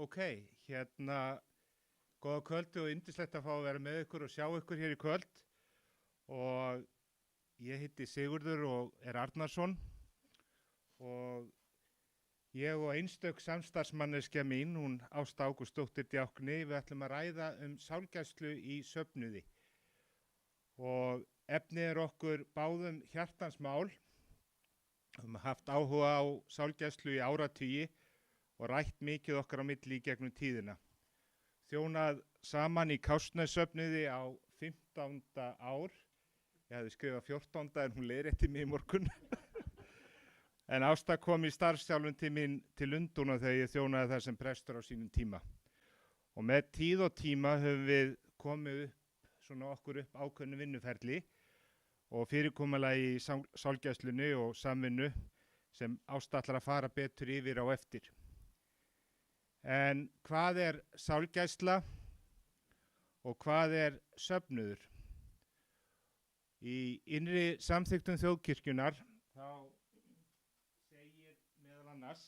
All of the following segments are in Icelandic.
Ok, góða kvöldi og yndislegt að fá að vera með ykkur og sjá ykkur hér í kvöld. Og ég heiti Sigurður og er Arnarsson og ég og einstök samstarfsmanneskja mín, hún Ásta Ágústsdóttir djákni, við ætlum að ræða sálgæslu í söfnuði. Og efnið er okkur báðum hjartans mál, haft áhuga á sálgæslu í áratugi og rætt mikið okkar á milli í gegnum tíðina. Þjónað saman í Kársnessöfnuði á 15. ár. Ég hefði skrifað 14. en hún leiðrétti mig í morgun. En Ásta kom í starfsþjálfun til mín til Lundúna þegar ég þjónaði þar sem prestur á sínum tíma. Og með tíð og tíma höfum við komið okkur upp ákveðnu vinnuferli og fyrirkomulagi í sálgæslunni og samvinnu sem Ásta ætlar að fara betur yfir á eftir. En hvað er sálgæsla og hvað er söfnuður? Í innri samþykktum þjóðkirkjunnar þá segir meðal annars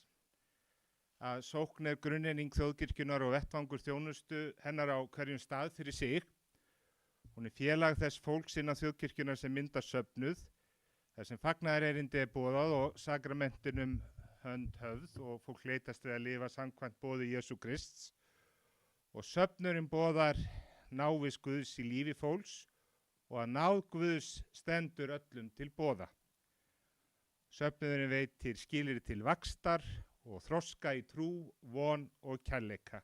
að sókn er grunneining þjóðkirkjunnar og vettvangur þjónustu hennar á hverjum stað fyrir sig. Hún er félag þess fólks innan þjóðkirkjunnar sem myndar söfnuð, þar sem fagnaðarerindi er boðað og sakramentinum hönd höfð og fólk leitast við að lifa samkvæmt boði Jesú Krists. Og söfnurinn boðar návist Guðs í lífi fólks og að náð Guðs stendur öllum til boða. Söfnuðurinn veitir skilyrði til vaxtar og þroska í trú, von og kærleika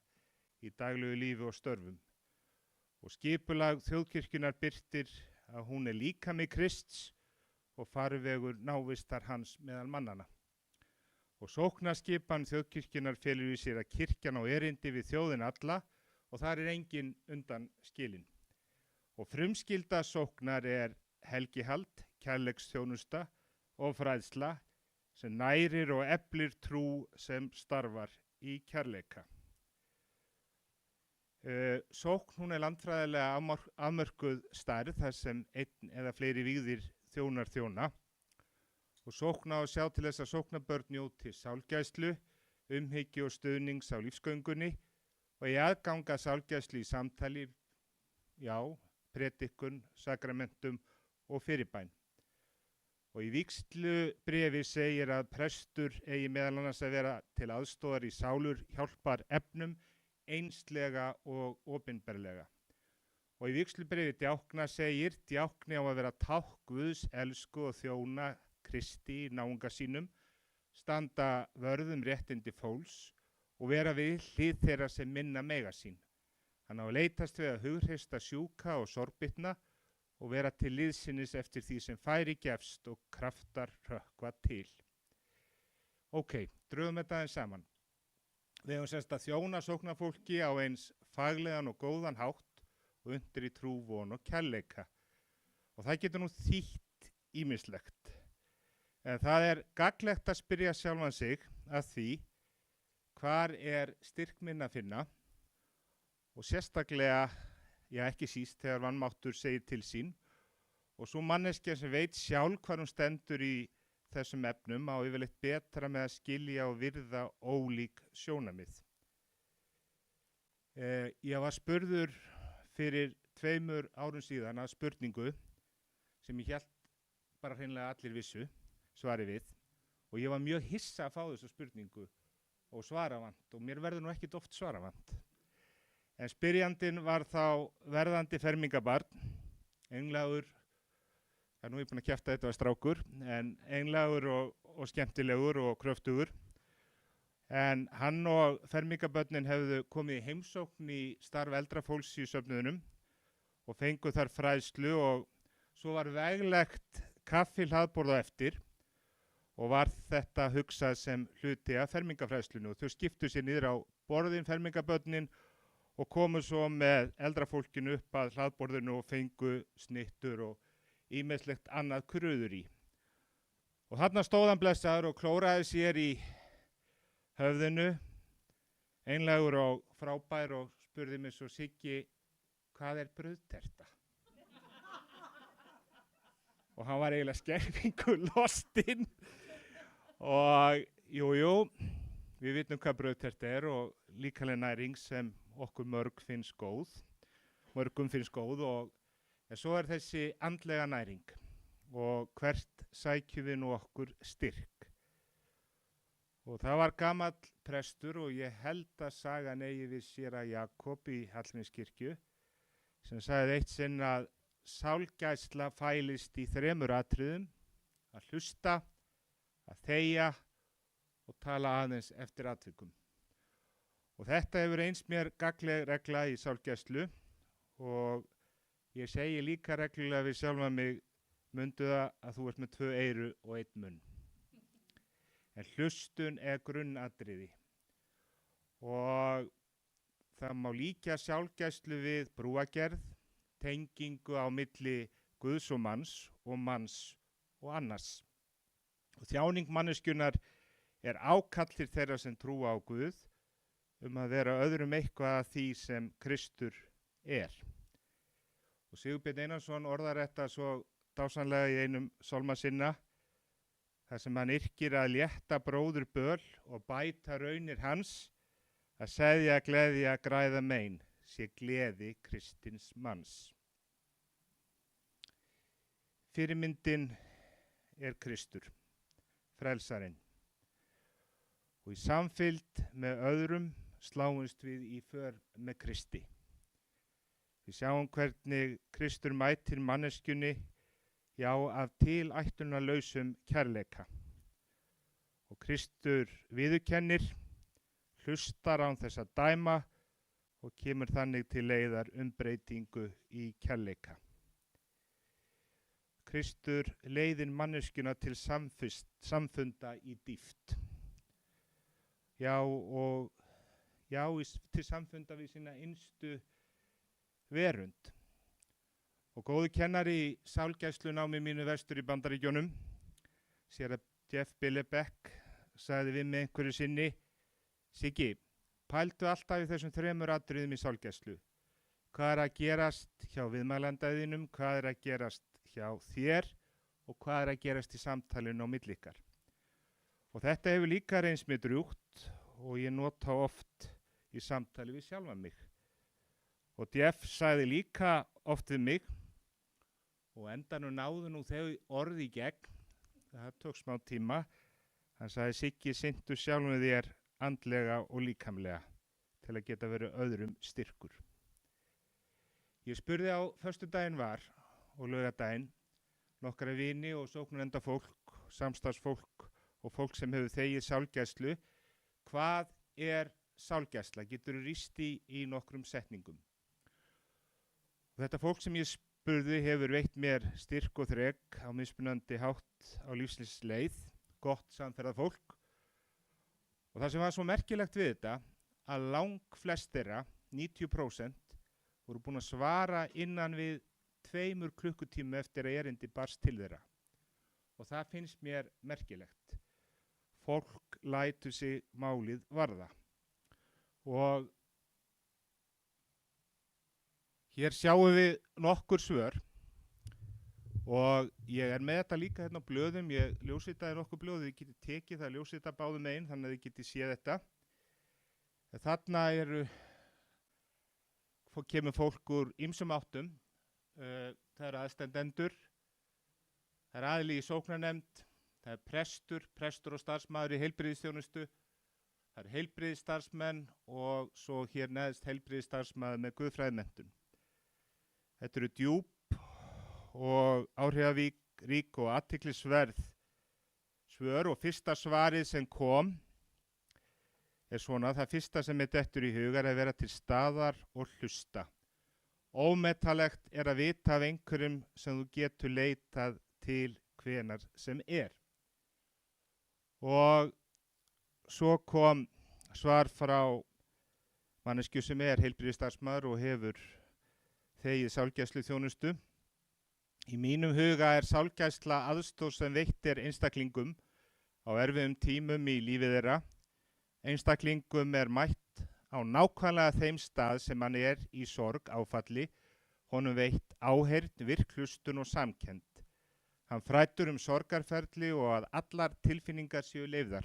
í daglegu lífi og störfum. Og skipulag þjóðkirkjunnar birtir að hún er líkami Krists og farvegur návistar hans meðal mannana. Og sóknarskipan þjóðkirkjunnar felur í sér að kirkjan á erindi við þjóðina alla og þar er engin undan skilin. Og frumskylda sóknar er helgihald, kærleiksþjónusta og fræðsla sem nærir og eflir trú sem starfar í kærleika. Sókn hún er landfræðilega afmörkuð stærð þar sem einn eða fleiri vígðir þjónar þjóna. Og sókna og sjá til þess að sóknarbörn njóti sálgæslu, umhyggju og stuðnings á lífsgöngunni og í aðganga sálgæslu í samtali, predikun, sakramentum og fyrirbæn. Og í vígslubréfi segir að prestur eigi meðal annars að vera til aðstoðar í sálur hjálpar efnum, einslega og opinberlega. Og í vígslubréfi djákna segir, djákni á að vera tákn Guðs elsku og þjóna Kristi í náunga sínum, standa vörðum réttindi fólks og vera við hlið þeirra sem minna mega sín. Hann á að leitast við að hughreysta sjúka og sorgbitna og vera til liðsinnis eftir því sem færi gefst og kraftar hrökkva til. Ok, drögum þetta aðeins saman. Við höfum semst að þjóna sóknarfólki á eins faglegan og góðan hátt og undir í trú, von og kærleika. Og það getur nú þýtt ýmislegt. En það er gagnlegt að spyrja sjálfan sig að því hvar er styrk minn að finna og sérstaklega, ekki síst þegar vanmáttur segir til sín og svo manneskja sem veit sjálf hvar hún stendur í þessum efnum á yfirleitt betra með að skilja og virða ólík sjónarmið. Ég var spurður fyrir 2 árum síðan að spurningu sem ég hélt bara hreinlega allir vissu svari við og ég var mjög hissa að fá þessu spurningu og svaravant og mér verður nú ekkit oft svaravant. En spyrjandinn var þá verðandi fermingabarn, englagur, nú er ég búinn að kjafta þetta var strákur, en englagur og skemmtilegur og kröftugur. En hann og fermingabörnin hefðu komið í heimsókn í starf eldra fólks í söfnuðunum og fengu þar fræðslu og svo var veglegt kaffi hlaðborð á eftir og var þetta hugsað sem hluti af fermingafræðslunni og þau skiptu sér niður á borðin fermingabörnin og komu svo með eldra fólkinu upp að hlaðborðinu og fengu snittur og ýmislegt annað kruður í. Og þarna stóð hann blessaður og klóraði sér í höfðinu, einlægur og frábær og spurði mig svo Siggi, hvað er brauðterta? Og hann var eiginlega skelfingu lostinn og jú, við vitum hvað brauðterta og líkamleg næring sem mörgum finnst góð en svo þessi andlega næring og hvert sækjum við nú okkur styrk. Og það var gamall prestur og ég held að sagan eigi við séra Jakob í Hallgrímskirkju sem sagði eitt sinn að sálgæsla fælist í 3 atriðum: að hlusta, að þegja og tala aðeins eftir atvikum. Og þetta hefur eins mér gagnleg regla í sálgæslu og ég segi líka reglulega við sjálfa mig: mundu það að þú ert með 2 eyru og 1 munn. En hlustun grunnatriði og það má líkja sálgæslu við brúagerð, tengingu á milli Guðs og manns og annars. Og þjáning manneskjunnar ákall til þeirra sem trúa á Guð að vera öðrum eitthvað af því sem Kristur er. Og Sigurbjörn Einarsson orðar þetta svo dásamlega í einum sálma sinna, þar sem hann yrkir að létta bróður böl og bæta raunir hans, að seðja, gleðja, græða mein, sé gleði kristins manns. Fyrirmyndin Kristur, frelsarinn. Og í samfylgd með öðrum sláumst við í för með Kristi. Við sjáum hvernig Kristur mætir manneskjunni, já, af tilættunarlausum kærleika. Og Kristur viðurkennir, hlustar án þess að dæma og kemur þannig til leiðar umbreytingu í kærleika. Kristur leiðir manneskjuna til samfunda í dýpt. Til samfunda við sína innstu verund. Og góðu kennari í sálgæslunámi mínu vestur í Bandaríkjunum, séra Jeff Billebeck, sagði við mig einhverju sinni: Siggi, pældu alltaf í þessum 3 atriðum í sálgæslu. Hvað að gerast hjá viðmælandaðinum, hvað að gerast hjá þér og hvað að gerast í samtalinu á milli ykkar. Og þetta hefur líka reynst mér drjúgt og ég nota oft í samtali við sjálfa mig. Og Jeff sagði líka oft við mig, og endanum náðu nú þau orði í gegn, það tók smá tíma, hann sagði: Siggi, sinntu sjálfum þér andlega og líkamlega til að geta verið öðrum styrkur. Ég spurði á föstudaginn var og laugardaginn nokkra vini og sóknarnefnda fólk, samstarfsfólk og fólk sem hefur þegið sálgæslu: hvað sálgæsla? Geturðu lýst í nokkrum setningum? Og þetta fólk sem ég spurði hefur veitt mér styrk og þrek á mismunandi hátt á lífsins leið, gott samferðafólk. Og það sem var svo merkilegt við þetta, að langflest þeirra, 90%, voru búin að svara innan við 2 klukkutíma eftir að erindi barst til þeirra. Og það finnst mér merkilegt. Fólk lætur sig málið varða. Og hér sjáum við nokkur svör og ég með þetta líka hérna á blöðum, ég ljósritaði nokkur blöð, þið getið tekið það, ljósrita báðum einn, þannig að þið getið séð þetta. Þarna kemur fólk úr ýmsum áttum, það aðstendendur, það aðili í sóknarnefnd, það prestur og starfsmaður í heilbrigðisþjónustu, það heilbrigðisstarfsmenn og svo hér neðst heilbrigðisstarfsmaður með guðfræðimenntun. Þetta eru djúp og áhrifarík og athyglisverð svör og fyrsta svarið sem kom svona: það fyrsta sem dettur í hugar að vera til staðar og hlusta. Ómetanlegt að vita af einhverjum sem þú getur leitað til hvenar sem Og svo kom svar frá manneskju sem heilbrigðisstarfsmaður og hefur þegið sálgæslu þjónustu. Í mínum huga sálgæsla aðstoð sem veitt einstaklingum á erfiðum tímum í lífi þeirra. Einstaklingum mætt á nákvæmlega þeim stað sem hann í sorg, áfalli, honum veitt áheyrn, virkhlustun og samkennd. Hann fræddur sorgarferli og að allar tilfinningar séu leyfðar.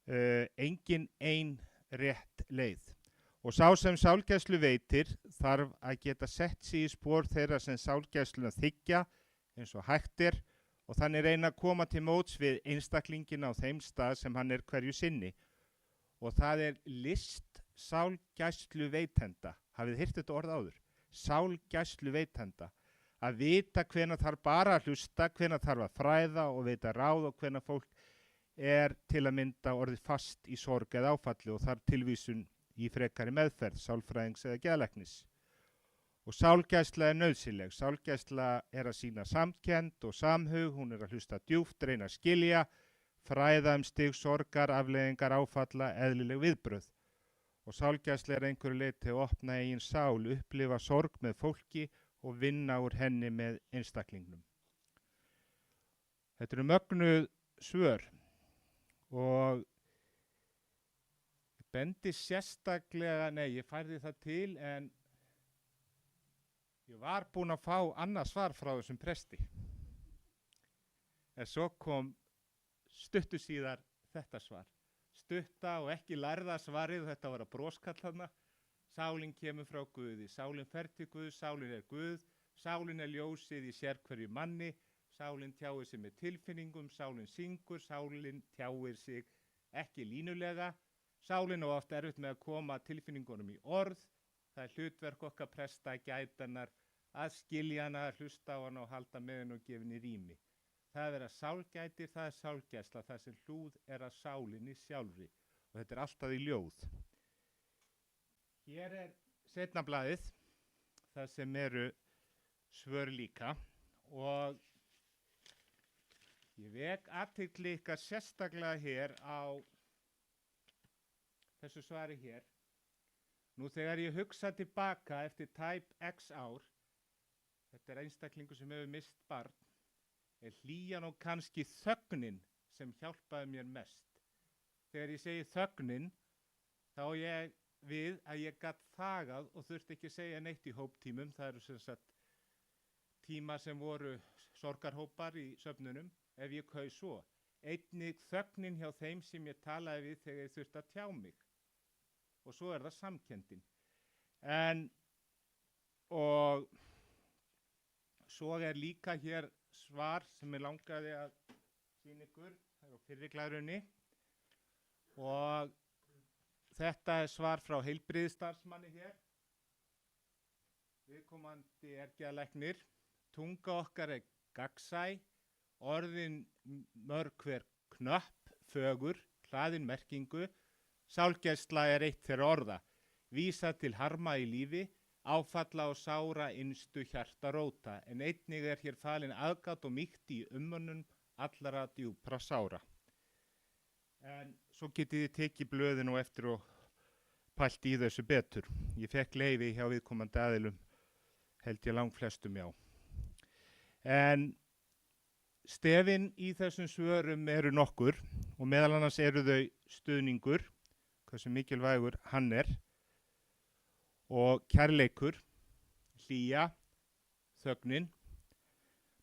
engin ein rétt leið. Og sá sem sálgæslu veitir þarf að geta sett sig í spor þeirra sem sálgæsluna þiggja eins og hægt er og þannig reyna að koma til móts við einstaklingin á þeim stað sem hann er hverju sinni. Og það er list sálgæslu veitenda. Hafið þið heyrt þetta orð áður? Sálgæslu veitenda. Að vita hvenær þarf bara að hlusta, hvenær þarf að fræða og veita ráð og hvenær fólk er til að mynda orðið fast í sorg eða áfalli og þarf tilvísun í frekari meðferð, sálfræðings eða geðlæknis. Og sálgæsla er nauðsynleg. Sálgæsla er að sýna samkennd og samhug, hún er að hlusta djúpt, reyna að skilja, fræða stig sorgar, afleiðingar, áfalla, eðlileg viðbrögð. Og sálgæsla er einhverju leyti að opna eigin sál, upplifa sorg með fólki og vinna úr henni með einstaklingnum. Þetta eru mögnuð svör og bendi sérstaklega, ég færði það til en ég var búinn að fá annað svar frá þessum presti. En svo kom stuttu síðar þetta svar. Stutta og ekki lærða svarið, þetta var að broskall þarna. Sálin kemur frá Guði, sálin fer til Guð, sálin er Guð, sálin er ljósið í sérhverju manni, sálin tjáir sig með tilfinningum, sálin syngur, sálin tjáir sig ekki línulega. Sálin á oft erfitt með að koma tilfinningunum í orð. Það er hlutverk okkar presta að gæta hennar, að skilja hana, að hlusta á hana og halda með henni og gefa henni rými. Það að vera sálgætir, það er sálgæsla, það sem hlúð er að sálinni sjálfri. Og þetta er alltaf í ljóð. Hér er seinna blaðið, það sem eru svör líka. Og ég vek athygli ykkar sérstaklega hér á þessu svari hér. Nú þegar ég hugsa tilbaka eftir tæp x ár, þetta er einstaklingur sem hefur mist barn, er hlýjan og kannski þögnin sem hjálpaði mér mest. Þegar ég segi þögnin, þá ég við að ég gat þagað og þurfti ekki að segja neitt í hóptímum. Það eru sem sagt tíma sem voru sorgarhópar í söfnunum, ef ég kaus svo. Einnig þögnin hjá þeim sem ég talaði við þegar ég þurfti að tjá mig. Og svo er það samkenndin. Og svo er líka hér svar sem ég langaði að sýna ykkur, það er á fyrri glærunni. Og þetta er svar frá heilbrigðisstarfsmanni hér. Viðkomandi er geðlæknir. Tunga okkar er gagnsæ, orðin mörg hver knöpp, fögur, hlaðin merkingu. Sálgæsla er eitt þeirra orða, vísa til harma í lífi, áfalla og sára innstu hjarta róta, en einnig er hér falin aðgát og mýkt í umönnun allara djúpra sára. En svo getið þið tekið blöðin og eftir og pælt í þessu betur. Ég fekk leyfi hjá viðkomandi aðilum, held ég langflestum já. En stefin í þessum svörum eru nokkur og meðal annars eru þau stuðningur, hversu mikilvægur hann er, og kærleikur, hlýja, þögnin,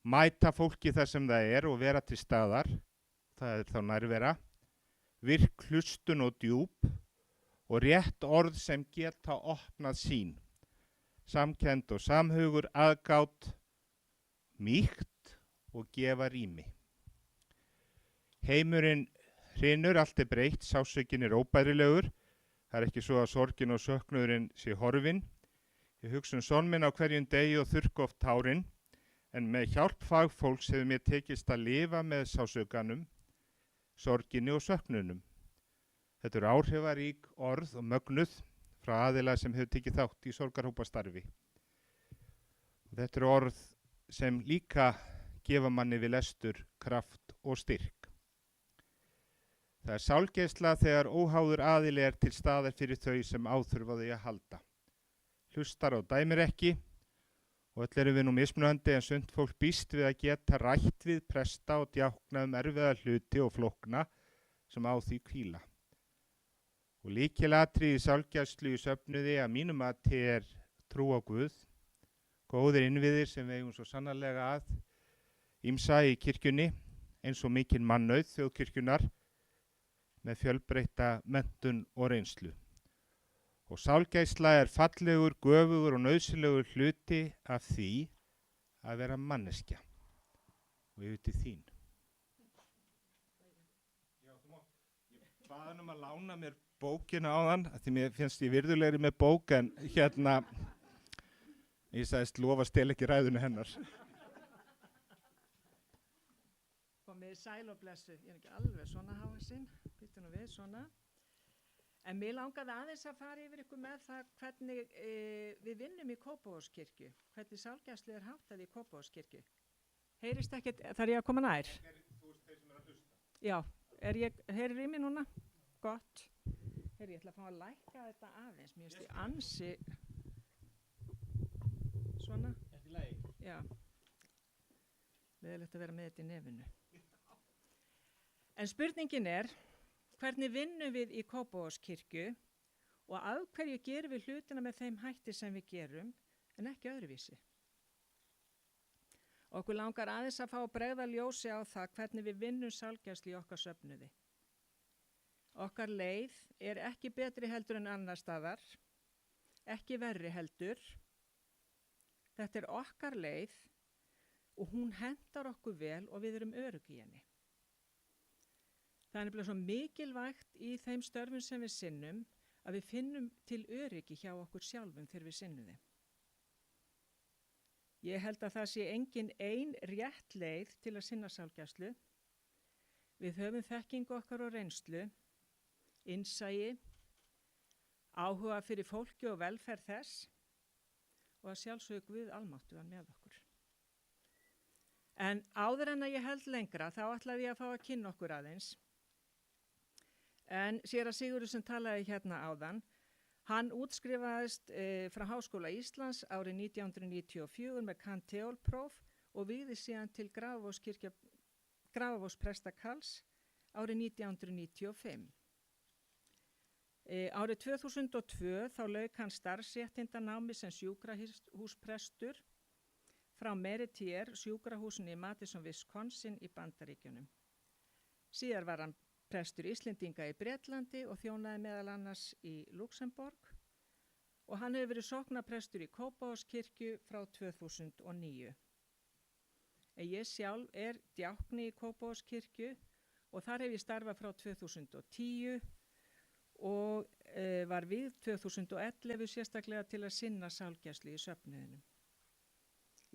mæta fólki þar sem það er og vera til staðar, það er þá nærvera, virk hlustun og djúp og rétt orð sem geta opnað sín, samkennd og samhugur, aðgát, mýkt og gefa rými. Heimurinn hrynur, allt er breytt, sásökin er óbærilegur. Það er ekki svo að sorgin og söknuðurinn sé horfin. Ég hugsa son minn á hverjum degi og þurrka oft tárin, en með hjálp fagfólks hefur mér tekist að lifa með sásökanum, sorginni og söknuðnum. Þetta eru áhrifarík orð og mögnuð frá aðila sem hefur tekið þátt í sorgarhópastarfi. Og þetta eru orð sem líka gefa manni við lestur kraft og styrk. Það er sálgæsla þegar óháður aðili er til staðar fyrir þau sem áþurfa því að halda. Hlustar og dæmir ekki og öll erum við nú mismunandi en sumt fólk býst við að geta rætt við presta og djákna erfiða hluti og flókna sem á því hvíla. Og lykilatriði í sálgæslu í söfnuði að mínu mati er trú á Guð, góðir innviðir sem við eigum svo sannarlega að ýmsa í kirkjunni eins og mikinn mannauð þjóðkirkjunar, með fjölbreytta menntun og reynslu. Og sálgæsla er fallegur, göfugur og nauðsynlegur hluti af því að vera manneskja. Og yfir til þín. Ég bað hann að lána mér bókina áðan, því mér finnst ég virðulegri með bók en ég sagðist lofa að stela ekki ræðunni hennar. Komið sæl og blessu, ég er ekki alveg svona hávaxinn, býttu nú við svona. En mér langaði aðeins að fara yfir ykkur með það hvernig við vinnum í Kópavogskirkju, hvernig sálgæslu er háttað í Kópavogskirkju. Heyrist ekkert, þarf ég að koma nær? Þú veist þeir sem er að hlusta. Já, heyrir í mig núna? Gott. Ég ætla að fá að lækka þetta aðeins, mér finnst ég ansi, svona. Þetta í lagi? Já, leðilegt að vera með þetta í nefinu. En spurningin er, hvernig vinnum við í Kópavogskirkju og af hverju gerum við hlutina með þeim hætti sem við gerum en ekki öðruvísi? Okkur langar aðeins að fá að bregða ljósi á það hvernig við vinnum sálgæslu í okkar söfnuði. Okkar leið er ekki betri heldur en annar staðar, ekki verri heldur. Þetta er okkar leið og hún hentar okkur vel og við erum örugg í henni. Það er nefnilega svo mikilvægt í þeim störfum sem við sinnum að við finnum til öryggi hjá okkur sjálfum þegar við sinnum þeim. Ég held að það sé engin ein rétt leið til að sinna sálgæslu. Við höfum þekkingu okkar og reynslu, innsæi, áhuga fyrir fólki og velferð þess og að sjálfsögðu Guð almáttugan með okkur. En áður en að ég held lengra þá ætlaði ég að fá að kynna okkur aðeins. En séra Sigurður sem talaði hérna áðan, hann útskrifaðist frá Háskóla Íslands árið 1994 með cand.theol.próf og vígði síðan til Grafarvogsprestakalls árið 1995. Árið 2002 þá lauk hann starfsréttindanámi sem sjúkrahúsprestur frá Meritier sjúkrahúsinu í Madison, Wisconsin í Bandaríkjunum. Síðar var hann prestur Íslendinga í Bretlandi og þjónaði meðal annars í Luxemborg og hann hefur verið sóknarprestur í Kópavogskirkju frá 2009. Ég sjálf er djákni í Kópavogskirkju og þar hef ég starfað frá 2010 og var við 2011 sérstaklega til að sinna sálgæslu í söfnuðinum.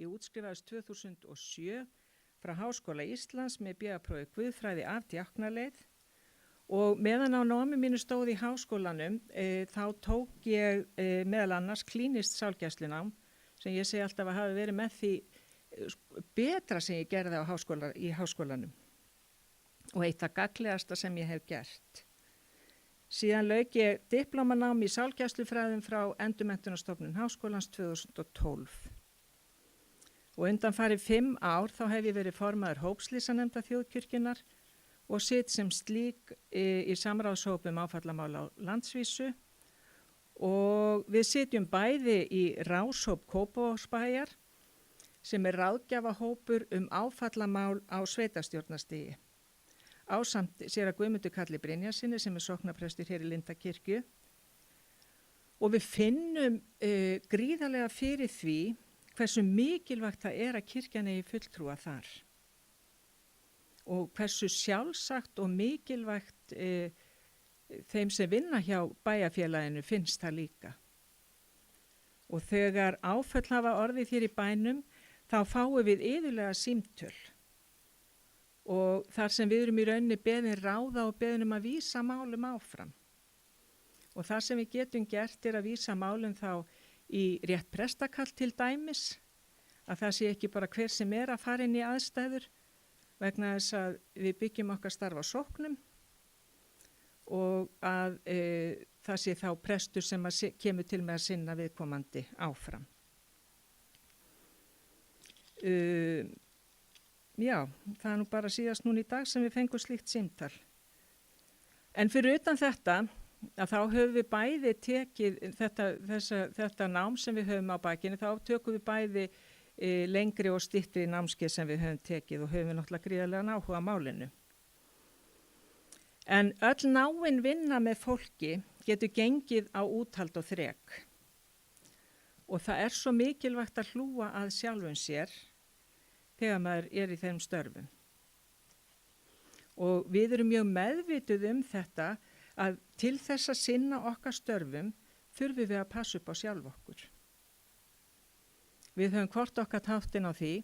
Ég útskrifaðist 2007 frá Háskóla Íslands með BA-prófi guðfræði af djáknaleið og meðan á námi mínu stóð í háskólanum þá tók ég meðal annars klínist sálgæslunám sem ég segi alltaf að hafi verið með því betra sem ég gerði í háskólanum og eitt það gagnlegasta sem ég hef gert. Síðan lauk ég diplómanám í sálgæslufræðum frá Endurmenntunarstofnun Háskólans 2012. Og undanfarið 5 ár þá hef ég verið formaður hópslysanefndar Þjóðkirkjunnar og sitt sem slík í samráðshópum áfallamála á landsvísu og við sitjum bæði í ráðshóp Kópavogsbæjar sem er ráðgjafahópur áfallamál á sveitarstjórnarstigi. Ásamt séra Guðmundur Kalli Brynjarsinni sem er sóknarprestur hér í Lindakirkju og við finnum gríðarlega fyrir því hversu mikilvægt það er að kirkjan eigi fulltrúa þar og hversu sjálfsagt og mikilvægt þeim sem vinna hjá bæjarfélaginu finnst það líka. Og þegar áföll hafa orðið hér í bænum þá fáum við iðulega símtöl og þar sem við erum í rauninni beðin ráða og beðin að vísa málum áfram. Og það sem við getum gert er að vísa málum þá í rétt prestakall til dæmis, að það sé ekki bara hver sem er að fara inn í aðstæður vegna þess að við byggjum okkar starf á sóknum og að það sé þá prestur sem kemur til með að sinna viðkomandi áfram. Já, það er nú bara síðast núna í dag sem við fengum slíkt símtal. En fyrir utan þetta, að þá höfum við bæði tekið þetta nám sem við höfum á bakinu, þá tökum við bæði lengri og styttri námskeið sem við höfum tekið og höfum við náttúrulega gríðarlegan áhuga á málinu. En öll náin vinna með fólki getur gengið á úthald og þrek. Og það er svo mikilvægt að hlúa að sjálfum sér þegar maður er í þeim störfum. Og við erum mjög meðvituð þetta að til þess að sinna okkar störfum þurfum við að passa upp á sjálf okkur. Við höfum hvort okkar þáttinn á því.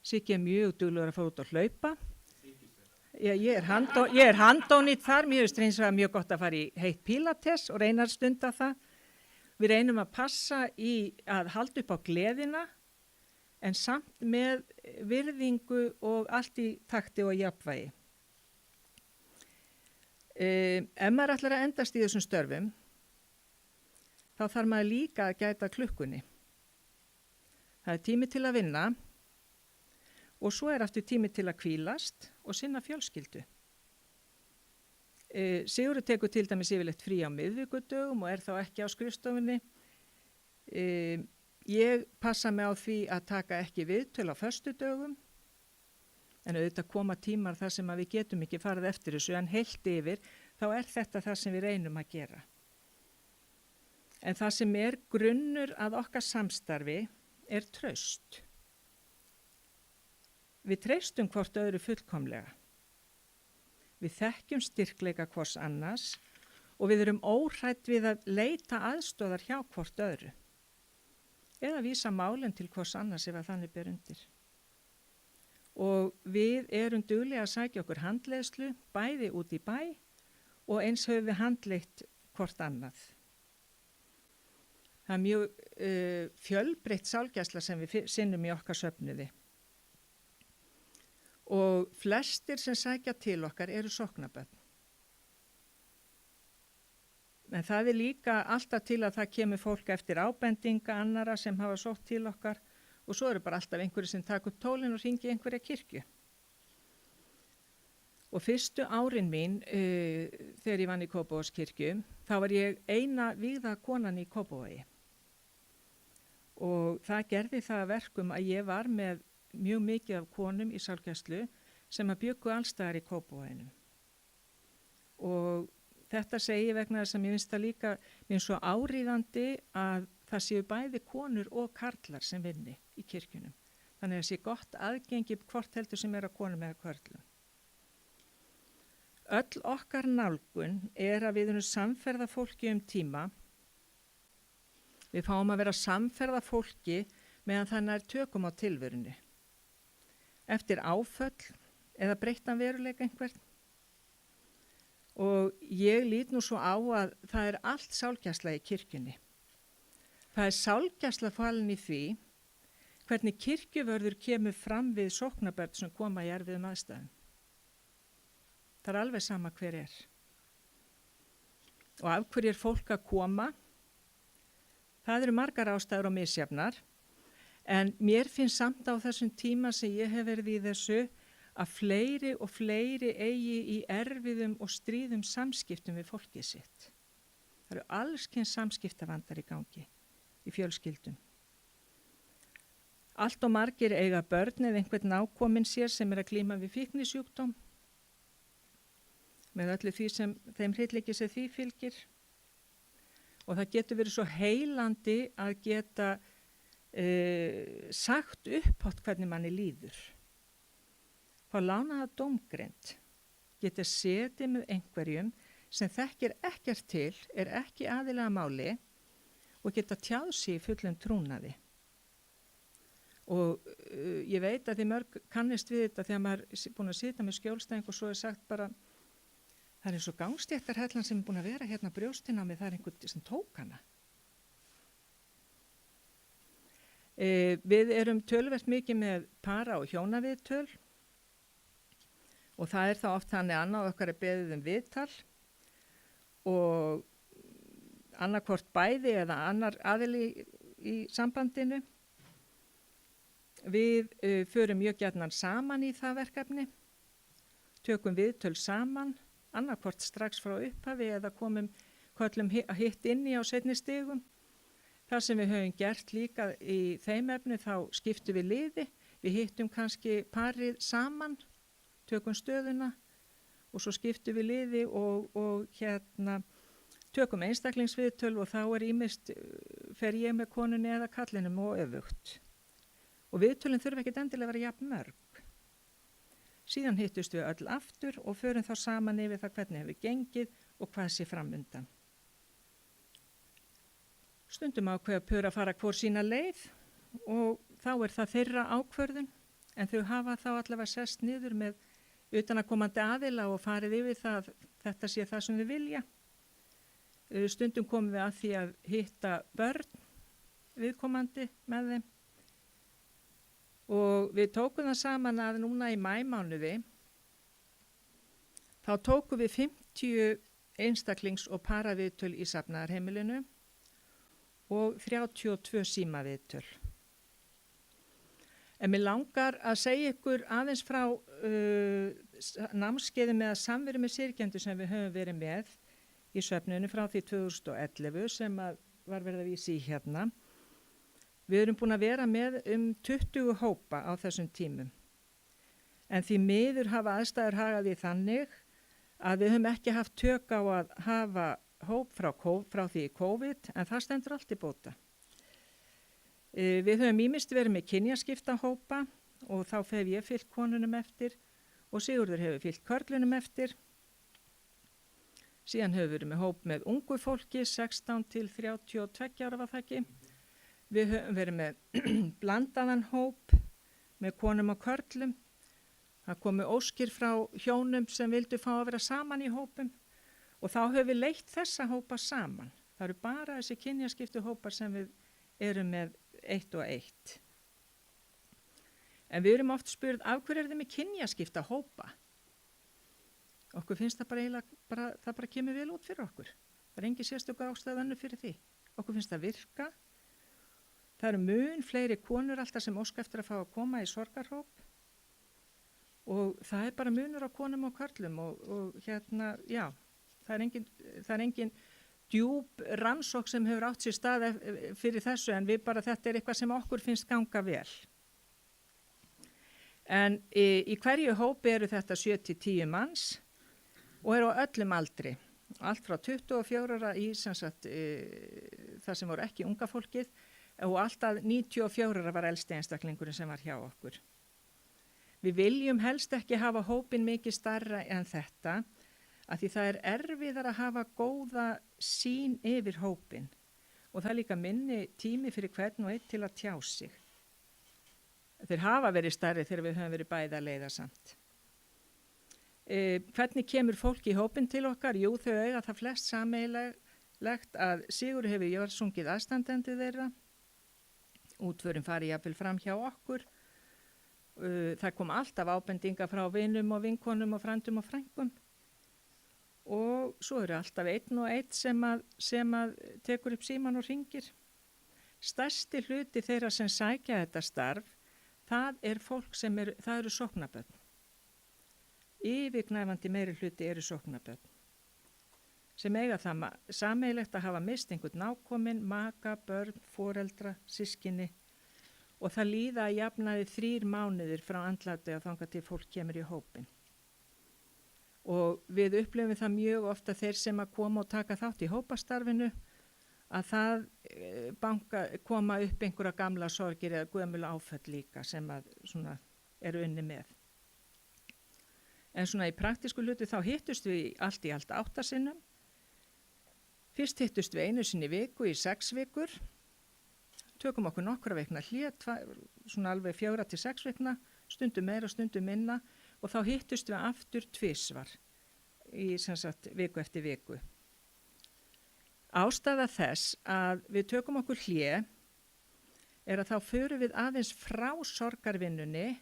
Siggi er mjög duglegur að fara út og hlaupa. Ég er handónýtt þar, mér finnst hins vegar mjög gott að fara í heitt pílates og reyna að stunda það. Við reynum að passa í að halda upp á gleðina en samt með virðingu og allt í takti og jafnvægi. Ef maður ætlar að endast í þessum störfum, þá þarf maður líka að gæta klukkunni. Það er tími til að vinna og svo er aftur tími til að hvílast og sinna fjölskyldu. Sigurður tekur til dæmis yfirleitt frí á miðvikudögum og er þá ekki á skrifstofunni. Ég passa mig á því að taka ekki viðtöl á föstudögum, en auðvitað koma tímar þar sem að við getum ekki farið eftir þessu, en heilt yfir þá er þetta það sem við reynum að gera. En það sem er grunnur að okkar samstarfi er traust. Við treystum hvort öðru fullkomlega. Við þekkjum styrkleika hvors annars og við erum óhrædd við að leita aðstoðar hjá hvort öðru. Eða vísa málinn til hvors annars ef að þannig ber undir. Og við erum duglega að sækja okkur handleiðslu, bæði út í bæ og eins höfum við handleitt hvort annað. Það er mjög fjölbreytt sálgæsla sem við sinnum í okkar söfnuði. Og flestir sem sækja til okkar eru sóknarbörn. En það er líka alltaf til að það kemur fólk eftir ábendinga annara sem hafa sótt til okkar og svo eru bara alltaf einhverju sem taka upp tólin og hringi einhverja kirkju. Og fyrstu árin mín þegar ég vann í Kópavogskirkju, þá var ég eina vígða konan í Kópavogi. Og það gerði það að verkum að ég var með mjög mikið af konum í sálgæslu sem að bjuggu allstaðar í Kópavoginum. Og þetta segi ég vegna þess að mér finnst það líka mjög svo áríðandi að það séu bæði konur og karlar sem vinni í kirkjunum. Þannig að það sé gott aðgengi hvort heldur sem er að konum eða körlum. Öll okkar nálgun er að við erum samferða fólki tíma. Við fáum að vera samferða fólki meðan þannig er tökum á tilverunni. Eftir áföll eða breyttan veruleika einhvern. Og ég lít nú svo á að það er allt sálgæsla í kirkjunni. Það er sálgæsla falin í því hvernig kirkjuvörður kemur fram við sóknarbörn sem koma í erfiðum aðstæðum. Það er alveg sama hver er. Og af hverju er fólk að koma? Það eru margar ástæður og misjafnar, en mér finnst samt á þessum tíma sem ég hef verið í þessu að fleiri og fleiri eigi í erfiðum og stríðum samskiptum við fólkið sitt. Það eru alls kyns samskiptavandar í gangi í fjölskyldum. Allt og margir eiga börn eða einhvern nákominn sér sem er að glíma við fíknisjúkdóm með öllu því sem þeim hryllingi sem því fylgir. Og það getur verið svo heilandi að geta sagt upphátt hvernig manni líður. Fá lánaða dómgreind, geta setið með einhverjum sem þekkir ekkert til, er ekki aðilega máli og geta tjáð sig í fullum trúnaði. Og ég veit að þið mörg kannist við þetta þegar maður er búin að sitja með skjólstæðing og svo er sagt bara það er eins og gangstéttarhellan sem er búin að vera hérna brjóstina með, það er einhvern sem tók hana. Við erum töluvert mikið með para- og hjónaviðtöl og það er þá oft þannig annað okkar er beðið viðtal og annarkvort bæði eða annar aðili í sambandinu. Við förum mjög gjarnan saman í það verkefni, tökum viðtöl saman, annarkvort strax frá upphafi eða köllum hitt inn í á seinni stigum. Það sem við höfum gert líka í þeim efni þá skiptum við liði, við hittum kannski parið saman, tökum stöðuna og svo skiptum við liði og tökum einstaklingsviðtöl og þá ýmist fer ég með konunni eða kallinum og öfugt. Og viðtölin þurfa ekkert endilega að vera jafn mörg. Síðan hittust við öll aftur og förum þá saman yfir það hvernig hefur gengið og hvað sé framundan. Stundum ákveða pör að fara hvor sína leið og þá það þeirra ákvörðun, en þau hafa þá allavega sest niður með utanaðkomandi aðila og farið yfir það, þetta sé það sem þau vilja. Stundum komum við að því að hitta börn viðkomandi með þeim og við tókum það saman að núna í maímánuði þá tókum við 50 einstaklings- og paraviðtöl í safnaðarheimilinu og 32 símaviðtöl. En mér langar að segja ykkur aðeins frá námskeiðum eða samveru með syrgjendur sem við höfum verið með í svefninu frá því 2011 sem var verið að vísa í hérna. Við erum búin að vera með 20 hópa á þessum tímum. En því miður hafa aðstæður hagað því þannig að við höfum ekki haft tök á að hafa hóp frá því í COVID, en það stendur allt í bóta. Við höfum ýmist verið með kynjaskipta hópa og þá hef ég fylgt konunum eftir og Sigurður hefur fylgt körlunum eftir. Síðan höfum við verið með hóp með ungu fólki, 16 til 32 ára var það ekki. Við höfum verið með blandaðan hóp með konum og körlum. Það komu óskir frá hjónum sem vildu fá að vera saman í hópum og þá höfum við leitt þessa hópa saman. Það eru bara þessi kynjaskiptu hópar sem við erum með 1 og 1. En við erum oft spurð af hverju þið með kynjaskipta hópa? Okkur finnst það bara kemur vel út fyrir okkur. Það engin sérstök ástæða önnur fyrir því. Okkur finnst það virka. Það eru mun fleiri konur alltaf sem óska eftir að fá að koma í sorgarhóp og það bara munur á konum og körlum og já, það engin djúp rannsókn sem hefur átt sér stað fyrir þessu en þetta eitthvað sem okkur finnst ganga vel. En í hverju hópi eru þetta 7-10 manns og eru á öllum aldri, allt frá 24 í það sem voru ekki unga fólkið og alltaf 94 var elsti einstaklingurinn sem var hjá okkur. Við viljum helst ekki hafa hópin mikið stærra en þetta, af því það erfiðar að hafa góða sýn yfir hópin og það líka minni tími fyrir hvern og einn til að tjá sig. Þeir hafa verið stærri þegar við höfum verið bæði að leiða samt. Hvernig kemur fólk í hópin til okkar? Jú, þau eiga það flest sameiginlegt að Sigurður hefur jörgsungið aðstandandi þeirra. Útförin fari jafnvel fram hjá okkur. Það kom alltaf ábendinga frá vinum og vinkonum og frændum og frængum. Og svo eru alltaf einn og einn sem að tekur upp síman og hringir. Stærsti hluti þeirra sem sækja þetta starf, það fólk það eru sóknarbörn. Yfirgnæfandi meiri hluti eru sóknarbörn. Sem eiga það sameiginlegt að hafa mist einhvern nákominn, maka, börn, foreldra, systkini og það líða að jafnaði 3 mánuðir frá andláti að þangað til fólk kemur í hópin. Og við upplifum það mjög ofta þeir sem að koma og taka þátt í hópastarfinu að það koma upp einhverja gamla sorgir eða gömul áföll líka sem að eru unni með. En í praktísku hluti þá hittust við allt í allt 8 sinnum. Fyrst hittust við 1 sinni í viku í 6 vikur. Tökum okkur nokkra vikna hlé, alveg 4 til 6 vikna, stundum meira, stundum minna og þá hittust við aftur 2 í viku eftir viku. Ástæða þess að við tökum okkur hlé að þá förum við aðeins frá sorgarvinnunni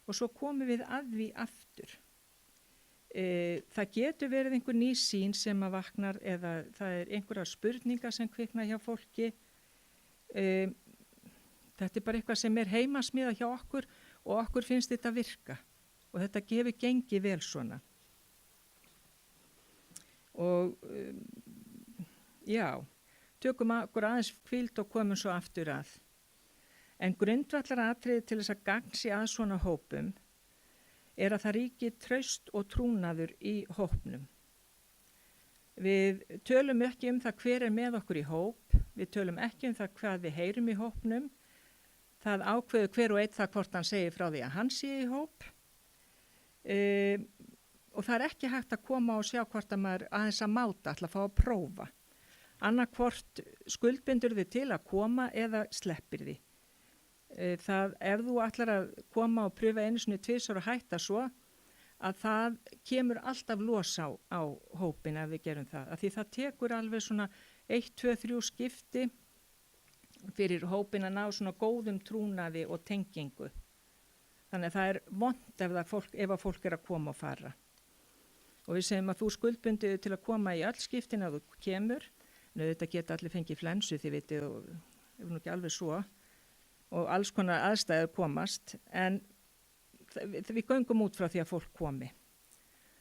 og svo komum við að því aftur. Það getur verið einhver ný sýn sem að vaknar eða það einhverja spurningar sem kvikna hjá fólki. Þetta bara eitthvað sem heimasmíða hjá okkur og okkur finnst þetta virka og þetta gefur gengið vel svona. Og já, tökum okkur aðeins hvíld og komum svo aftur að. En grundvallaratriði til þess að gagn sé að svona hópum er að það ríki traust og trúnaður í hópnum. Við tölum ekki um það hver er með okkur í hóp, við tölum ekki um það hvað við heyrum í hópnum, það ákveður hver og einn það hvort hann segir frá því að hann sé í hóp og það er ekki hægt að koma og sjá hvort að maður aðeins að máta, ætla að fá að prófa. Annarkvort skuldbindur þið til að koma eða sleppir því. Það, ef þú ætlar að koma og pröfa einu sinni tvisvar og hætta svo, að það kemur alltaf los á hópin ef við gerum það. Af því það tekur alveg svona 1, 2, 3 skipti fyrir hópin að ná svona góðum trúnaði og tengingu. Þannig að það er vont ef að fólk er að koma og fara. Og við segjum að þú skuldbundið til að koma í öll skiptin að þú kemur. En þetta geta allir fengið flensu þið vitið og ef nú ekki alveg svo. Og alls konar aðstæður komast. En við göngum út frá því að fólk komi.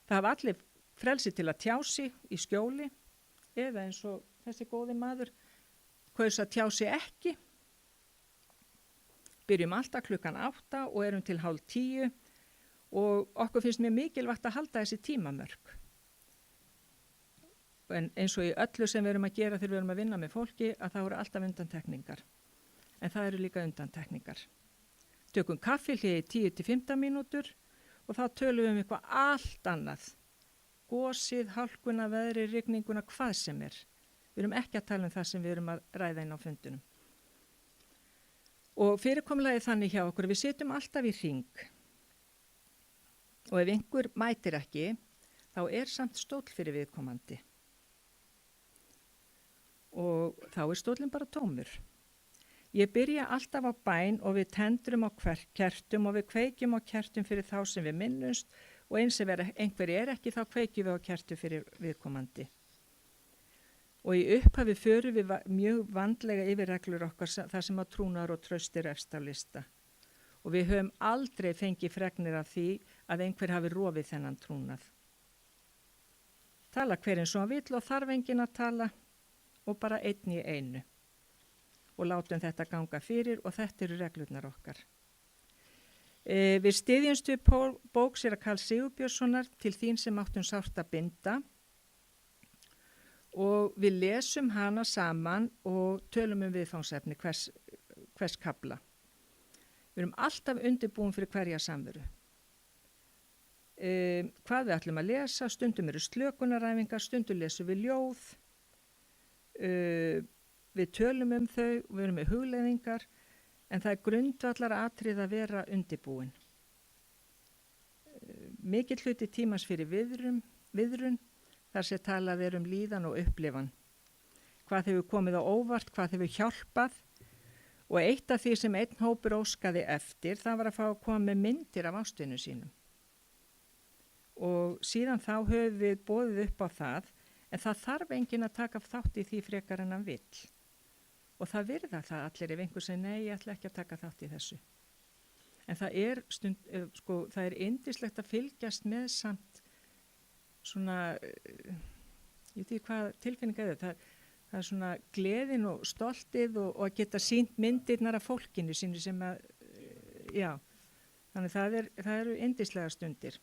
Það hafa allir frelsi til að tjá sig í skjóli. Eða eins og þessi góði maður kaus að tjá sig ekki. Byrjum alltaf klukkan 8 og erum til 9:30 og okkur finnst mjög mikilvægt að halda þessi tímamörk. En eins og í öllu sem við erum að gera þegar við erum að vinna með fólki að það eru alltaf undantekningar. En það eru líka undantekningar. Tökum kaffihlé í 10-15 mínútur og þá tölum við um eitthvað allt annað. Gosið, hálkuna, veðri, rigninguna, hvað sem er. Við erum ekki að tala um það sem við erum að ræða inn á fundunum. Og fyrirkomulagið þannig hjá okkur, við sitjum alltaf í hring. Og ef einhver mætir ekki, þá er samt stóll fyrir viðkomandi. Og þá er stóllinn bara tómur. Ég byrja alltaf á bæn og við tendrum á kertum og við kveikjum á kertum fyrir þá sem við minnumst og eins ef einhver er ekki þá kveikjum við á kertum fyrir viðkomandi. Og í upphafi förum við mjög vandlega yfir reglur okkar þar sem að trúnaður og traust er efst á lista. Og við höfum aldrei fengið fregnir af því að einhver hafi rofið þennan trúnað. Tala hver eins og hann vill og þarf enginn að tala og bara einn í einu. Og látum þetta ganga fyrir og þetta eru reglurnar okkar. Við styðjumst við bók séra Karls Sigurbjörnssonar til þín sem áttum sárt að binda og við lesum hana saman og tölum um viðfangsefni hvers kafla. Við erum alltaf undirbúin fyrir hverja samveru. Hvað við ætlum að lesa, stundum eru slökunaræfingar, stundum lesum við ljóð, við tölum um þau, við erum með hugleiðingar, en það er grundvallar atrið að vera undirbúin. Mikill hluti tímans fyrir viðrun, þar sem talað er um líðan og upplifan. Hvað hefur komið á óvart, hvað hefur hjálpað og eitt af því sem einn hópur óskaði eftir, það var að fá að koma með myndir af ástvinu sínum. Og síðan þá höfum við boðið upp á það, en það þarf enginn að taka þátt í því frekar en hann vill. Og það virða það allir ef einhver segir nei, ég ætla ekki að taka þátt í þessu. En það er yndislegt að fylgjast með samt svona, ég veit ekki hvað tilfinning er það er svona gleðin og stoltið og að geta sýnt myndirnar af fólkinu sínu sem að, já, þannig það eru yndislega stundir.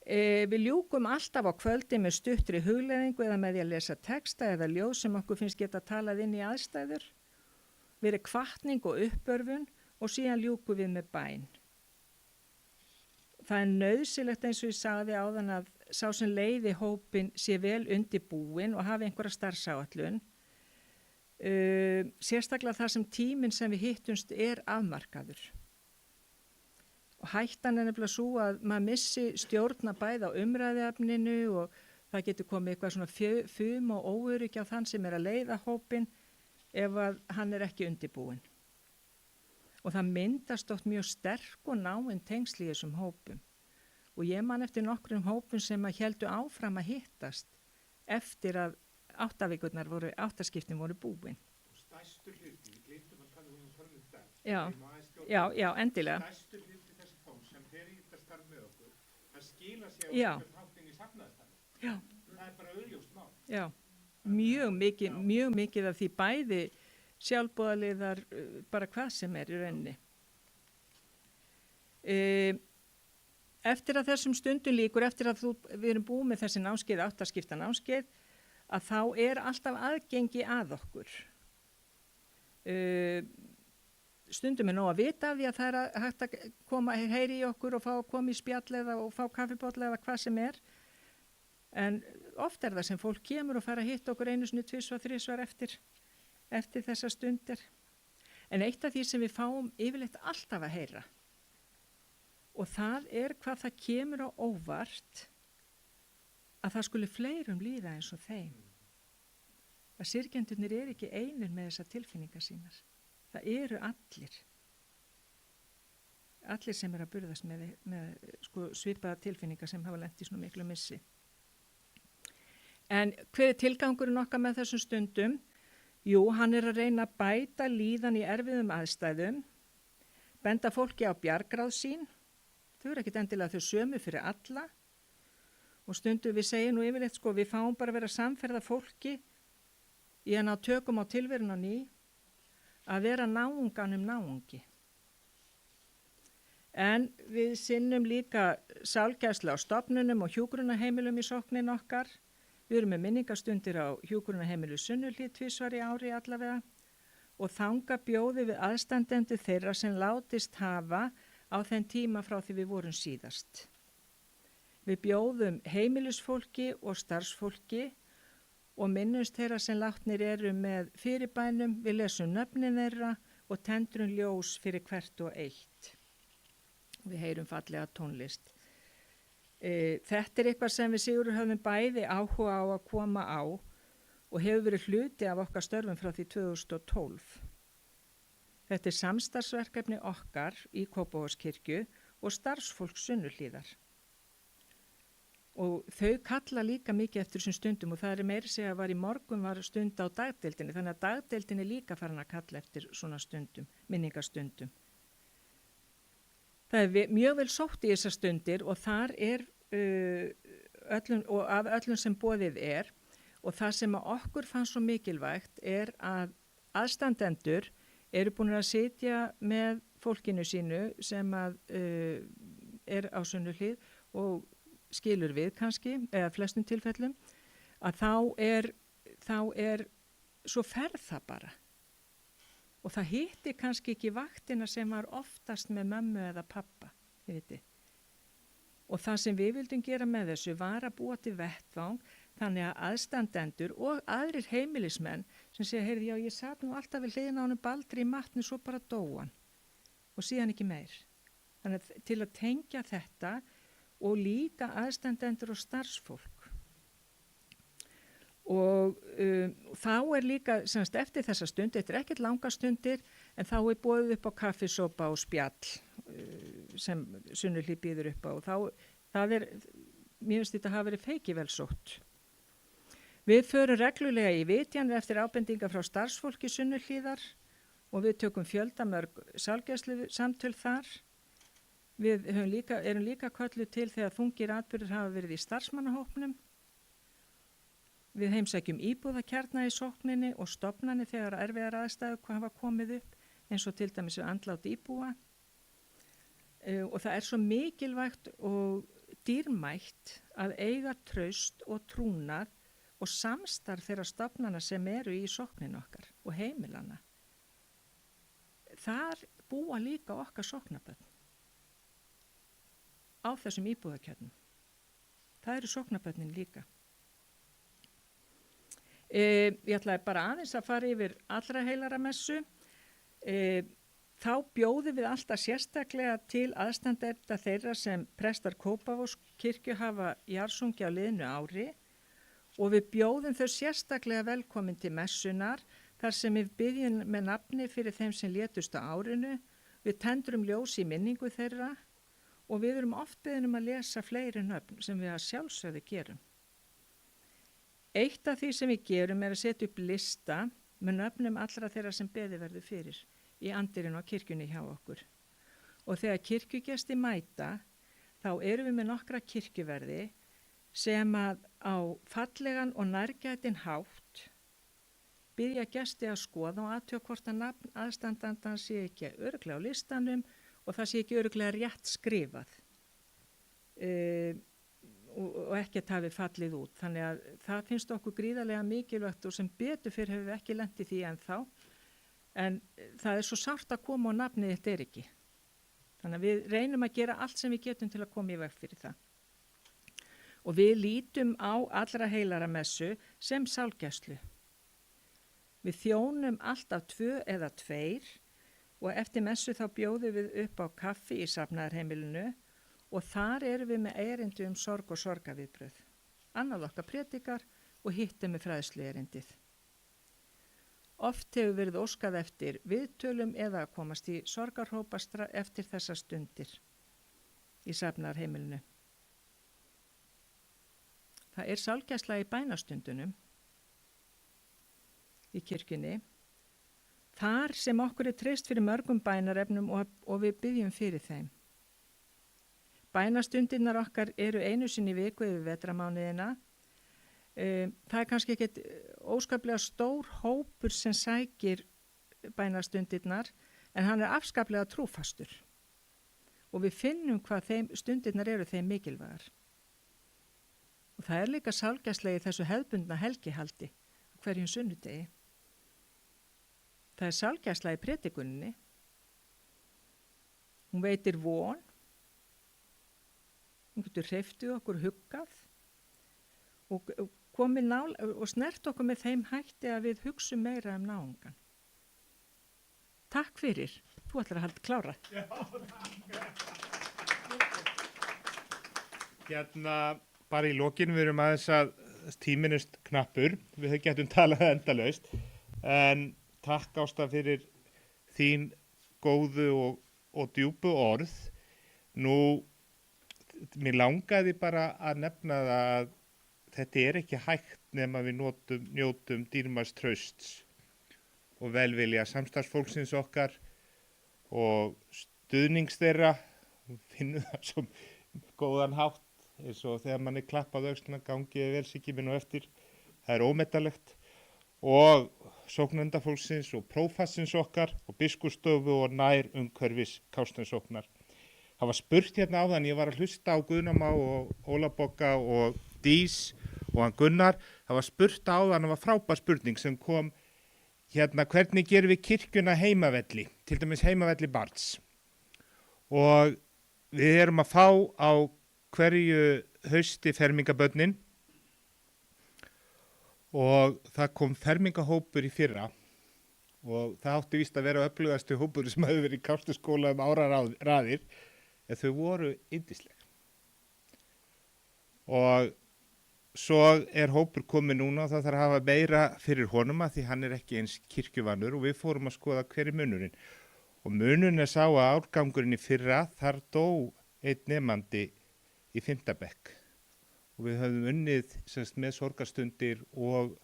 Við ljúkum alltaf á kvöldi með stuttri hugleiðingu eða með því að lesa texta eða ljóð sem okkur finnst geta talað inn í aðstæður, verið hvatning og uppörfun og síðan ljúkum við með bæn. Það er nauðsynlegt eins og ég sagði áðan að sá sem leiði hópin sé vel undirbúin og hafi einhverja starfsáætlun. Sérstaklega þar sem tíminn sem við hittumst er afmarkaður. Og hættan er nefnilega svo að maður missi stjórna bæði á umræðiefninu og það getur komið eitthvað svona fum og óöryggi á þann sem er að leiða hópin ef að hann er ekki undirbúin. Og það myndast oft mjög sterk og náin tengsl í þessum hópum. Og ég man eftir nokkrum hópum sem að héldu áfram að hittast eftir að áttaskiptin voru búin. Og stærstu hluti, við gleymdum að tala um þörfum dag. Já, endilega. Stærstu hluti þessi fólk sem fer í þetta starf með okkur, það skila sér á okkur þáttin í safnaðastarfi. Já. Það er bara augljóst mál. Já, mjög mikið af því bæði sjálfboðaliðar, bara hvað sem er í rauninni. Eftir að þessum stundum líkur, eftir að við erum búið með þessi námskeið, 8 skipta námskeið, að þá er alltaf aðgengi að okkur. Stundum er nóg að vita af því að það er hægt að koma, heyri í okkur og fá að koma í spjall eða og fá kaffibolla eða hvað sem er. En oft er það sem fólk kemur og fara að hitta okkur 1, 2, 3 eftir þessa stundir. En eitt af því sem við fáum yfirleitt alltaf að heyra, og það er hvað það kemur á óvart að það skuli fleirum líða eins og þeim. Að syrgjendurnir eru ekki einir með þessar tilfinningar sínar. Það eru allir sem eru að burðast með sko, svipaða tilfinningar sem hafa lent í svona miklu missi. En hver er tilgangurinn okkar með þessum stundum? Jú, hann er að reyna að bæta líðan í erfiðum aðstæðum, benda fólki á bjargráð sín, þau eru ekkit endilega þau sömu fyrir alla, og stundum við segjum nú yfirleitt, sko, við fáum bara að vera að samferða fólki í að ná tökum á tilverun á ný, að vera náunganum náungi. En við sinnum líka sálgæslu á stofnunum og hjúkrunarheimilum í sóknin okkar. Við erum með minningastundir á hjúkrunarheimilu Sunnuhlíð 2 í ári allavega og þanga bjóði við aðstandendur þeirra sem látist hafa á þeim tíma frá því við vorum síðast. Við bjóðum heimilisfólki og starfsfólki og minnumst þeirra sem látnir eru með fyrirbænum, við lesum nöfnin þeirra og tendrum ljós fyrir hvert og eitt. Við heyrum fallega tónlist. Þetta er eitthvað sem við Sigurður höfum bæði áhuga á að koma á og hefur verið hluti af okkar störfum frá því 2012. Þetta er samstarfsverkefni okkar í Kópavogskirkju og starfsfólk Sunnuhlíðar. Og þau kalla líka mikið eftir þessum stundum og það er meira segja að í morgun var stund á dagdeildinni, þannig að dagdeildin er líka farin að kalla eftir svona stundum, minningastundum. Það er mjög vel sótt í þessar stundir og þar er af öllum sem boðið er og það sem að okkur fannst svo mikilvægt er að aðstandendur eru búin að sitja með fólkinu sínu sem að er á Sunnuhlíð og skilur við kannski, eða flestum tilfellum, að þá er svo ferð það bara. Og það hitti kannski ekki vaktina sem var oftast með mömmu eða pappa, þið viti. Og það sem við vildum gera með þessu var að búa til vettvang þannig að aðstandendur og aðrir heimilismenn sem segja, heyrðu, já, ég sat nú alltaf við hliðina á honum Baldri í matnu, svo bara dóan og síðan ekki meir. Þannig að til að tengja þetta og líka aðstandendur og starfsfólk. Og þá er líka, semst eftir þessa stund, þetta er ekkert langa stundir, en þá er boðið upp á kaffisópa og spjall sem Sunnuhlíð býður upp á. Og það er, mér finnst þetta hafa verið feiki vel sótt. Við förum reglulega í vitjanir eftir ábendingar frá starfsfólki Sunnuhlíðar og við tökum fjöldamörg sálgæslu samtöl þar. Við erum líka kölluð til þegar þungir atburðir hafa verið í starfsmannahópnum. Við heimsækjum íbúðakjarna í sókninni og stofnanir þegar erfiðar aðstæður hvað hafa komið upp, eins og til dæmis við andlát íbúa. Og það er svo mikilvægt og dýrmætt að eiga traust og trúnað og samstarf þeirra stofnana sem eru í sókninu okkar og heimilana. Þar búa líka okkar sóknabörn á þessum íbúðakjarnum. Það eru sóknabörnin líka. Ég ætlaði bara aðeins að fara yfir allra heilara messu. Þá bjóðum við alltaf sérstaklega til aðstandenda þeirra sem prestar Kópavogskirkju hafa jarðsungi á liðnu ári og við bjóðum þau sérstaklega velkomin til messunar þar sem við byggjum með nafni fyrir þeim sem létust á árinu. Við tendrum ljós í minningu þeirra og við erum oft beðin að lesa fleiri nöfn sem við að sjálfsögðu gerum. Eitt af því sem við gerum er að setja upp lista með nöfnum allra þeirra sem beðið verður fyrir í andirinn á kirkjunni hjá okkur. Og þegar kirkjugestir mæta, þá erum við með nokkra kirkjuverði sem að á fallegan og nærgætin hátt biðja gesti að skoða og athuga hvort að nafn aðstandandans sé ekki örugglega á listanum og það sé ekki örugglega rétt skrifað og ekkert hafi fallið út. Þannig að það finnst okkur gríðarlega mikilvægt og sem betur fyrir hefur við ekki lent í því ennþá. En það er svo sárt að koma og nafnið þetta ekki. Þannig að við reynum að gera allt sem við getum til að koma í veg fyrir það. Og við lítum á allra heilaramessu sem sálgæslu. Við þjónum alltaf 2 eða 2 og eftir messu þá bjóðum við upp á kaffi í safnaðarheimilinu og þar erum við með erindi sorg og sorgaviðbrögð. Annað okkar predikar og hitt með fræðslu erindið. Oft hefur verið óskað eftir viðtölum eða að komast í sorgarhópa eftir þessar stundir í safnaðarheimilinu. Það er sálgæsla í bænastundunum í kirkjunni. Þar sem okkur er treyst fyrir mörgum bænarefnum og við byggjum fyrir þeim. Bænastundirnar okkar eru einu sinni í viku yfir vetramánuðina. Það er kannski ekkert óskaplega stór hópur sem sækir bænastundirnar, en hann er afskaplega trúfastur. Og við finnum hvað stundirnar eru þeim mikilvægar. Og það er líka sálgæsla í þessu hefðbundna helgihaldi hverjum sunnudegi. Það er sálgæsla í predikuninni. Hún veitir von. Hún getur hreyft við okkur huggað og snert okkur með þeim hætti að við hugsum meira náungan. Takk fyrir. Þú ætlar að halda klára. Já, bara í lokin, við erum aðeins að tíminust knappur, við getum talað endalaust, en takk Ásta fyrir þín góðu og djúpu orð. Nú, mér langaði bara að nefna það að þetta er ekki hægt nema við njótum dýrmæts trausts og velvilja samstarfsfólksins okkar og stuðnings þeirra. Finnum það sem góðan hátt, eins og þegar mann er klappað á öxlina, gangi vel sig minn og eftir. Það er ómetanlegt. Og sóknendafólksins og prófassins okkar og biskupsstofu og nær umhverfis Kársnesóknar. Það var spurt hérna áðan, ég var að hlusta á Guðnama og Óla Bogga og Dís og hann Gunnar. Það var spurt áðan, það var frábær spurning sem kom hérna, hvernig gerum við kirkjuna heimavelli, til dæmis heimavelli barns. Og við erum að fá á hverju hausti fermingabörnin og það kom fermingahópur í fyrra og það átti víst að vera öflugasti hópur sem hefur verið í Kársnesskóla áraraðir. En þau voru yndisleg. Og svo er hópur komið núna og það þarf að hafa meira fyrir honum að því hann er ekki eins kirkjuvanur og við fórum að skoða hver er munurinn. Og munurinn er sá að árgangurinn í fyrra þar dó einn nemandi í 5. bekk. Og við höfum unnið með sorgarstundir og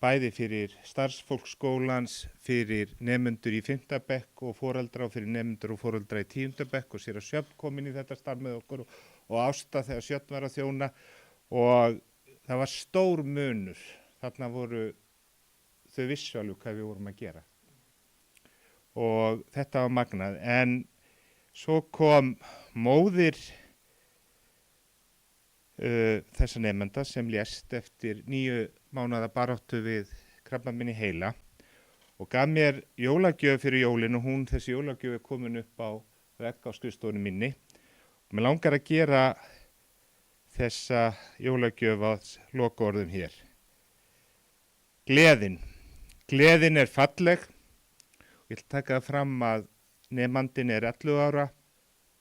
bæði fyrir starfsfólksskólans, fyrir nemendur í 5. bekk og foreldra og fyrir nemendur og foreldra í 10. bekk og sér að Sjöfn komin í þetta starf með okkur og Ásta þegar Sjöfn var að þjóna og það var stór munur. Þarna voru þau vissu alveg hvað við vorum að gera. Og þetta var magnað. En svo kom móðir þessa nemenda sem lést eftir 9 mánaða baráttu við krabbamein í heila og gaf mér jólagjöf fyrir jólin og þessi jólagjöf er komin upp á vegg á skrifstofunni minni. Og mér langar að gera þessa jólagjöf á lokaorðum hér. Gleðin. Gleðin er falleg. Ég vil taka það fram að nemandinn er 11 ára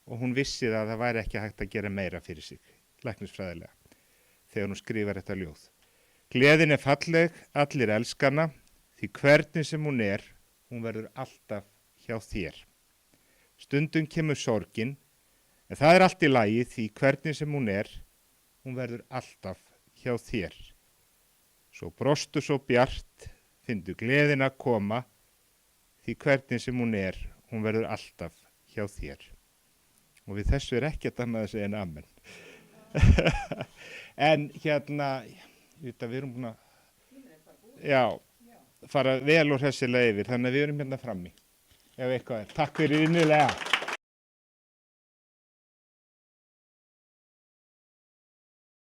og hún vissi að það væri ekki hægt að gera meira fyrir sig, læknisfræðilega, þegar hún skrifar þetta ljóð. Gleðin er falleg, allir elskana, því hvernig sem hún verður alltaf hjá þér. Stundum kemur sorgin, en það er allt í lagi því hvernig sem hún verður alltaf hjá þér. Svo brostu svo bjart, fyndu gleðin að koma, því hvernig sem hún verður alltaf hjá þér. Og við þessu er ekkert annað að segja en amen. En hérna, við erum búin að fara vel og hressilega yfir, þannig að við erum hérna frammi. Ef eitthvað er. Takk fyrir innilega.